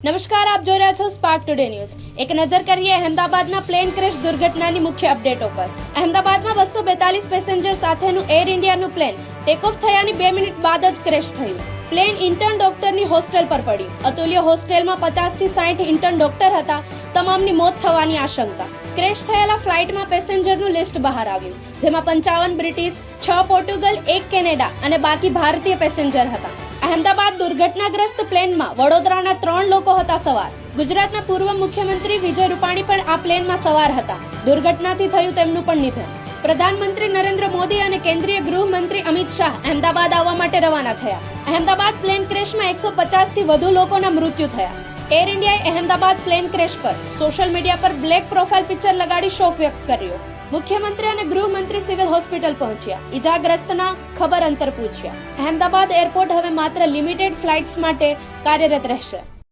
નમસ્કાર, આપ જોઈ રહ્યા છો સ્પાર્ક ટુડે ન્યૂઝ. એક નજર કરીએ અહેમદાબાદના પ્લેન ક્રેશ દુર્ઘટનાની મુખ્ય અપડેટો પર. અહેમદાબાદમાં 242 પેસેન્જર સાથેનું એર ઇન્ડિયાનું પ્લેન ટેક ઓફ થયાની 2 મિનિટ બાદ જ ક્રેશ થયું. પ્લેન ઇન્ટર્ન ડોક્ટરની હોસ્ટેલ પર પડ્યું. અતુલ્ય હોસ્ટેલમાં 50 થી 60 ઇન્ટર્ન ડોક્ટર હતા. તમામની મોત થવાની આશંકા. ક્રેશ થયેલા ફ્લાઇટમાં પેસેન્જરનું લિસ્ટ બહાર આવ્યું, જેમાં 55 બ્રિટિશ, 6 પોર્ટુગલ, 1 કેનેડા અને બાકી ભારતીય પેસેન્જર હતા. અહેમદાબાદ દુર્ઘટનાગ્રસ્ત પ્લેનમાં વડોદરાના 3 લોકો હતા સવાર. ગુજરાતના પૂર્વ મુખ્યમંત્રી વિજય રૂપાણી પણ આ પ્લેનમાં સવાર હતા. દુર્ઘટનાથી થયું તેમનું પણ નિધન. પ્રધાનમંત્રી નરેન્દ્ર મોદી અને કેન્દ્રીય ગૃહમંત્રી અમિત શાહ અહેમદાબાદ આવવા માટે રવાના થયા. અહેમદાબાદ પ્લેન ક્રેશમાં 150 થી વધુ લોકોના મૃત્યુ થયા. એર ઇન્ડિયાએ અહેમદાબાદ પ્લેન ક્રેશ પર સોશિયલ મીડિયા પર બ્લેક પ્રોફાઇલ પિક્ચર લગાડી શોક વ્યક્ત કર્યો. મુખ્યમંત્રી અને ગૃહમંત્રી સિવિલ હોસ્પિટલ પહોંચ્યા. ઈજાગ્રસ્તના ખબર અંતર પૂછ્યા. અહેમદાબાદ એરપોર્ટ હવે માત્ર લિમિટેડ ફ્લાઇટ્સ માટે કાર્યરત રહેશે.